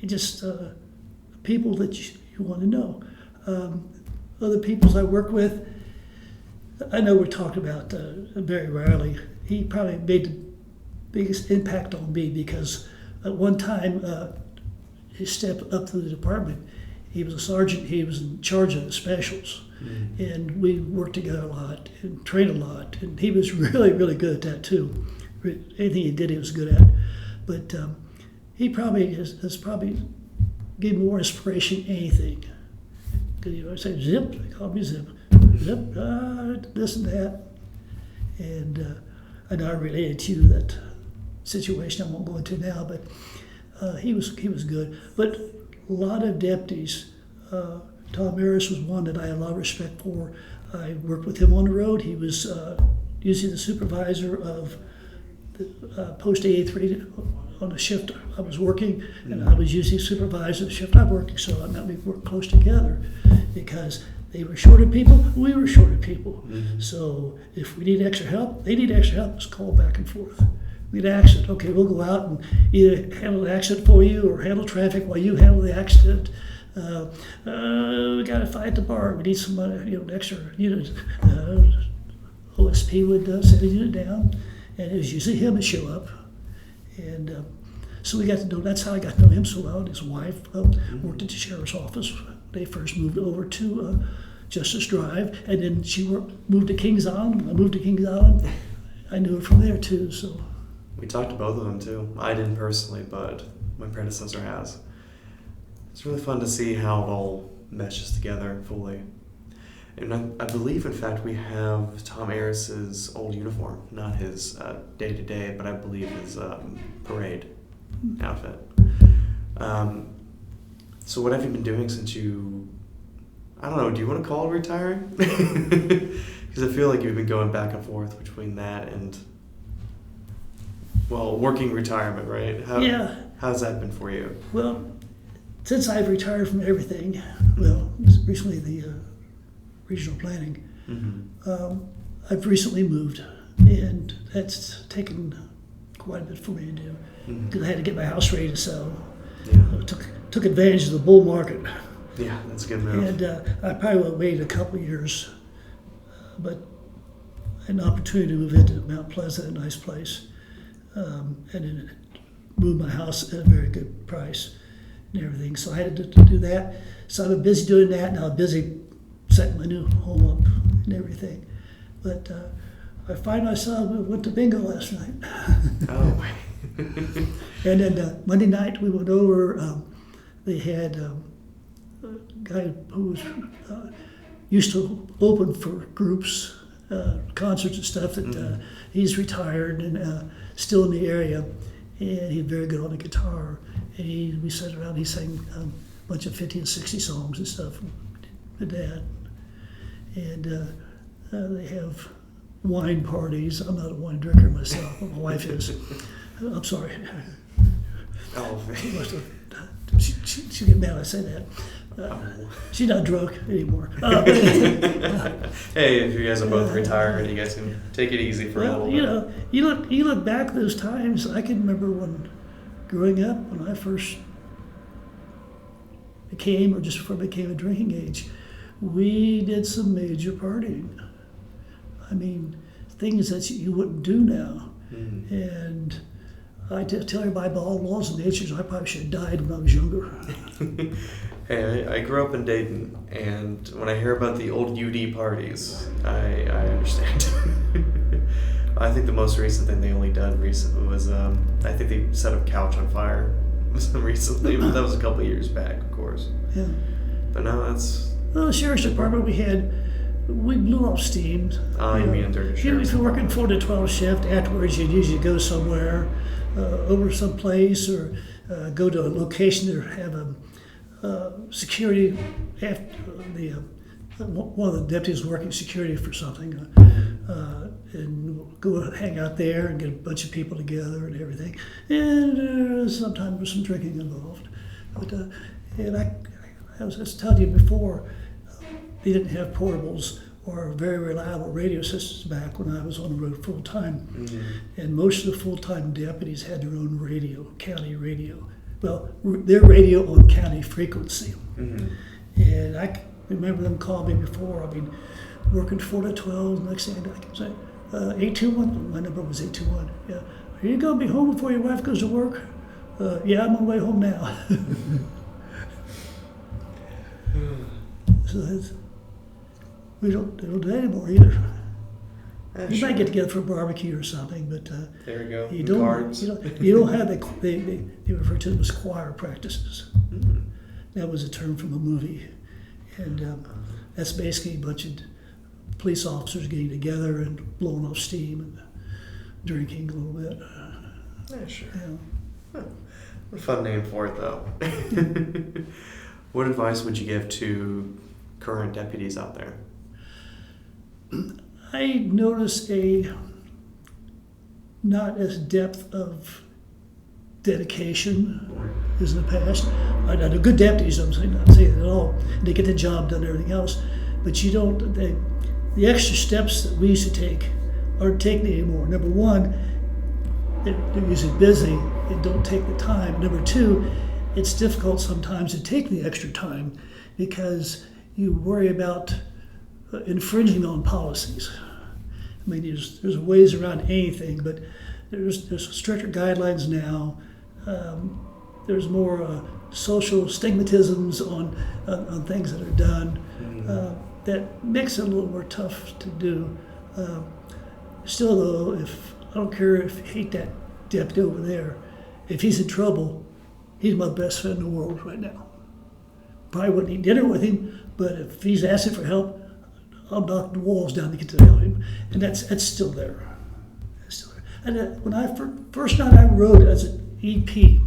Speaker 3: Just people that you want to know. Other people I work with, I know we're talking about Barry Riley. He probably made the biggest impact on me because at one time, his step up to the department, he was a sergeant. He was in charge of the specials, and we worked together a lot and trained a lot. And he was really, really good at that too. Anything he did, he was good at. But he probably has probably gave more inspiration than anything. Because I say Zip, they call me Zip, Zip, this and that, and I know I related to that situation. I won't go into now, but he was good. But a lot of deputies. Tom Harris was one that I had a lot of respect for. I worked with him on the road. He was usually the supervisor of the post 83 on the shift I was working, and I was usually supervisor of the shift I was working. So we worked close together because they were short of people, we were short of people. So if we need extra help, they need extra help. Let's call back and forth. We had an accident. Okay, we'll go out and either handle the accident for you or handle traffic while you handle the accident. We got a fight at the bar. We need some extra unit. OSP would send a unit down, and it was usually him that show up. And so we got to know. That's how I got to know him so well. And his wife worked at the sheriff's office. They first moved over to Justice Drive, and then she moved to Kings Island. When I moved to Kings Island, I knew her from there too. So.
Speaker 1: We talked to both of them too. I didn't personally, but my predecessor has. It's really fun to see how it all meshes together fully. And I believe, in fact, we have Tom Harris's old uniform, not his day-to-day, but I believe his parade outfit. So what have you been doing since you, I don't know, do you want to call it retiring? Because I feel like you've been going back and forth between that and, well, working retirement, right?
Speaker 3: Yeah.
Speaker 1: How's that been for you?
Speaker 3: Well, since I've retired from everything, well, recently the regional planning, I've recently moved, and that's taken quite a bit for me to do because I had to get my house ready to sell.
Speaker 1: Yeah.
Speaker 3: Took advantage of the bull market.
Speaker 1: Yeah, that's a good move.
Speaker 3: And I probably would have waited a couple of years, but an opportunity to move into Mount Pleasant, a nice place, and then move my house at a very good price and everything. So I had to do that. So I've been busy doing that. Now I'm busy setting my new home up and everything. But I find myself, we went to bingo last night.
Speaker 1: Oh.
Speaker 3: And then Monday night we went over, they had a guy who was used to open for groups, concerts and stuff, that he's retired and still in the area, and he's very good on the guitar. And we sat around, he sang a bunch of 50 and 60 songs and stuff with Dad. And they have wine parties. I'm not a wine drinker myself, but my wife is. I'm sorry.
Speaker 1: Oh,
Speaker 3: She'll get mad when I say that. She's not drunk anymore.
Speaker 1: hey, if you guys are both retired, you guys can take it easy for a little bit.
Speaker 3: You look back at those times. I can remember when growing up, when I first became, or just before I became a drinking age, we did some major partying. I mean, things that you wouldn't do now.
Speaker 1: Mm.
Speaker 3: And I tell everybody, by all laws of nature, I probably should have died when I was younger.
Speaker 1: Hey, I grew up in Dayton, and when I hear about the old UD parties, I understand. I think the most recent thing they only done recently was, I think they set a couch on fire recently, but that was a couple of years back, of course.
Speaker 3: Yeah.
Speaker 1: But no, that's...
Speaker 3: Well, the sheriff's department, we blew off steam.
Speaker 1: You mean during the sheriff's
Speaker 3: if you're working 4 to 12 shift, afterwards you'd usually go somewhere, over someplace, or go to a location to have a security. After one of the deputies working security for something, and go hang out there and get a bunch of people together and everything. And sometimes there's some drinking involved. But and I was telling you before, they didn't have portables or very reliable radio systems back when I was on the road full time.
Speaker 1: Mm-hmm.
Speaker 3: And most of the full-time deputies had their own radio, county radio. Well, their radio on county frequency.
Speaker 1: Mm-hmm.
Speaker 3: And I remember them calling me before. I mean, working 4 to 12, next thing I can say, 821, my number was 821. Yeah. Are you going to be home before your wife goes to work? Yeah, I'm on my way home now. So they don't do that anymore either. You
Speaker 1: Sure.
Speaker 3: might get together for a barbecue or something, but
Speaker 1: There we go.
Speaker 3: you
Speaker 1: The
Speaker 3: don't.
Speaker 1: cards.
Speaker 3: You don't have they refer to them as choir practices.
Speaker 1: Mm.
Speaker 3: That was a term from a movie, and that's basically a bunch of police officers getting together and blowing off steam and drinking a little bit.
Speaker 1: Yeah, sure.
Speaker 3: Yeah.
Speaker 1: What a fun name for it, though. What advice would you give to current deputies out there?
Speaker 3: I noticed a not as depth of dedication as in the past. I know good deputies, I'm not saying it at all. They get the job done and everything else. But you don't, the extra steps that we used to take aren't taken anymore. Number one, they're usually busy and don't take the time. Number two, it's difficult sometimes to take the extra time because you worry about infringing on policies. I mean, there's ways around anything, but there's stricter guidelines now. There's more social stigmatisms on things that are done that makes it a little more tough to do. Still, though, I don't care if you hate that deputy over there, if he's in trouble, he's my best friend in the world right now. Probably wouldn't eat dinner with him, but if he's asking for help, I'll knock the walls down to get to help him, and that's still there. That's still there. And when I first night I rode as an EP,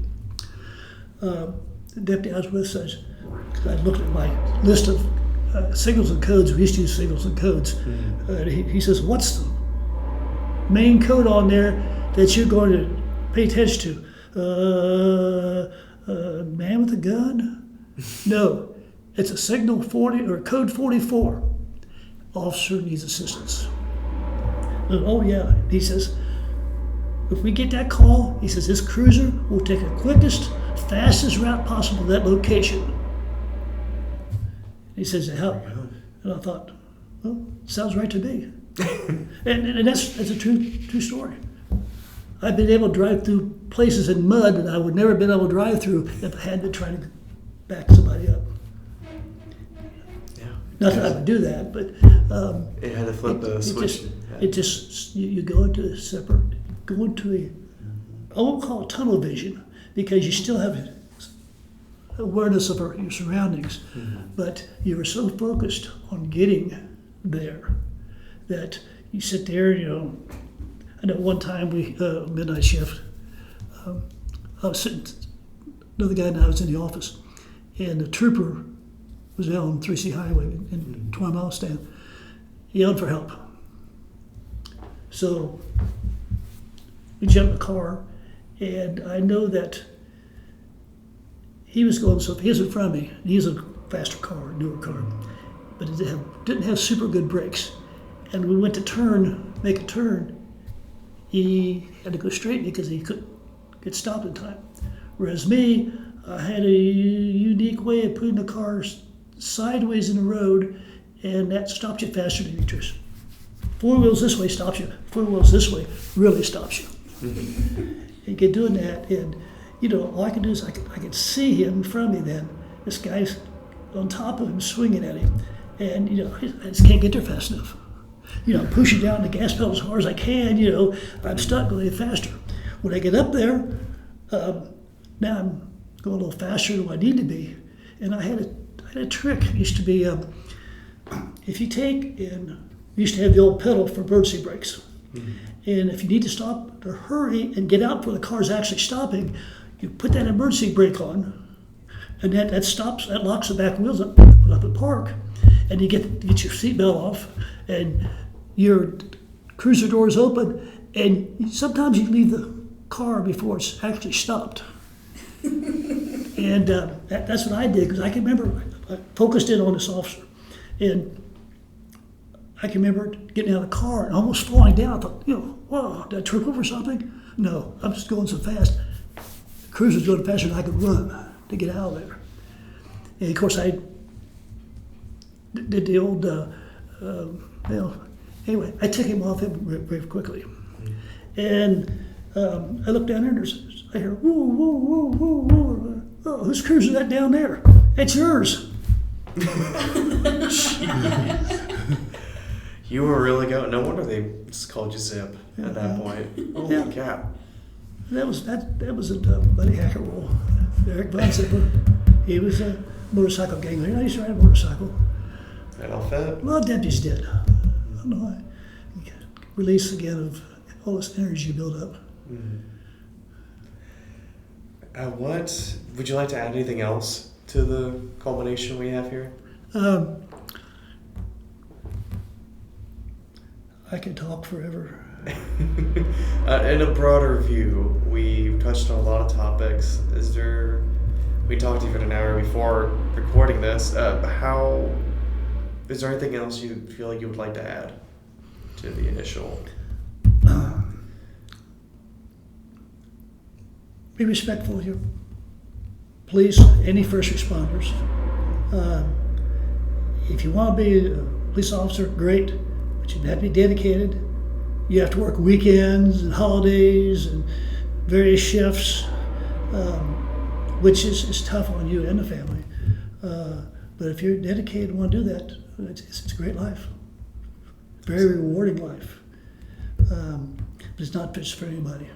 Speaker 3: the deputy I was with says, I looked at my list of signals and codes. We used to use signals and codes. And he says, "What's the main code on there that you're going to pay attention to?" Man with a gun? No, it's a signal 40 or code 44. Officer needs assistance. Oh yeah, he says, if we get that call, he says, this cruiser will take the quickest, fastest route possible to that location. He says to help. And I thought, well, sounds right to me. and that's a true story. I've been able to drive through places in mud that I would never have been able to drive through if I had been trying to back somebody up. Not that I would do that, but
Speaker 1: It had to flip the switch.
Speaker 3: You go into I won't call it tunnel vision, because you still have awareness of your surroundings, but you are so focused on getting there that you sit there. I know one time we midnight shift. I was sitting, another guy and I was in the office, and the trooper was down on 3C Highway in 20 Mile Stand, yelled for help. So we jumped in the car, and I know that he was going so he was in front of me. And he was a faster car, newer car, but it didn't have super good brakes. And we went to make a turn. He had to go straight because he couldn't get stopped in time. Whereas me, I had a unique way of putting the car sideways in the road, and that stops you faster than you just. 4 wheels this way stops you. 4 wheels this way really stops you. You get doing that, and all I could do is I could see him in front of me. Then this guy's on top of him, swinging at him, and I just can't get there fast enough. I'm pushing down the gas pedal as hard as I can. I'm stuck going faster. When I get up there, now I'm going a little faster than I need to be, and I had a trick. It used to be if you take and we used to have the old pedal for emergency brakes. And if you need to stop or hurry and get out before the car's actually stopping, you put that emergency brake on, and that stops, that locks the back wheels up at park, and you get your seatbelt off, and your cruiser door is open, and sometimes you leave the car before it's actually stopped. And that's what I did, because I can remember I focused in on this officer, and I can remember getting out of the car and almost falling down. I thought, whoa, did I trip over something? No, I'm just going so fast. The cruiser's going faster than I could run to get out of there. And of course, I did the old, anyway, I took him off him very quickly. And I looked down there and I hear, whoa, whoa, whoa, whoa, whoa. Oh, whose cruiser is that down there? It's yours.
Speaker 1: You were really going. No wonder they just called you Zip at that point. Holy cow!
Speaker 3: That was a Buddy Hacker role. Eric Von Zipper. He was a motorcycle gang leader. I used to ride a motorcycle.
Speaker 1: That all fit.
Speaker 3: A lot of deputies did. I don't know why. Release again of all this energy you build up.
Speaker 1: What would you like to add? Anything else to the culmination we have here?
Speaker 3: I could talk forever.
Speaker 1: In a broader view, we touched on a lot of topics. We talked even an hour before recording this. Is there anything else you feel like you would like to add to the initial?
Speaker 3: Be respectful of your police, any first responders. If you want to be a police officer, great. But you have to be dedicated. You have to work weekends and holidays and various shifts, which is tough on you and the family. But if you're dedicated and want to do that, it's a great life. Very rewarding life. But it's not just for anybody.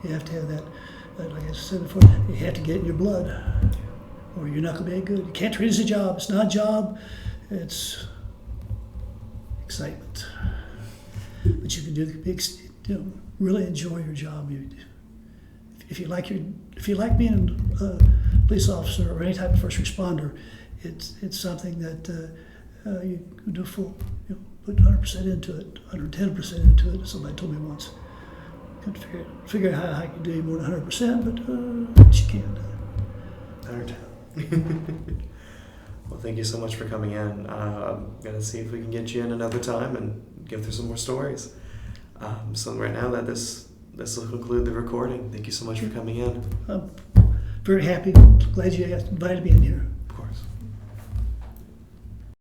Speaker 3: You have to have that, like I said before, you have to get it in your blood, or you're not going to be any good. You can't treat it as a job. It's not a job. It's excitement. But you can really enjoy your job. If you like being a police officer or any type of first responder, it's something that you do full, put 100% into it, 110% into it. Somebody told me once. Couldn't figure out how I could do more than 100%, but you can.
Speaker 1: 110. Well, thank you so much for coming in. I'm going to see if we can get you in another time and give through some more stories. So right now that this will conclude the recording. Thank you so much for coming in.
Speaker 3: I'm very happy. Glad you invited me in here.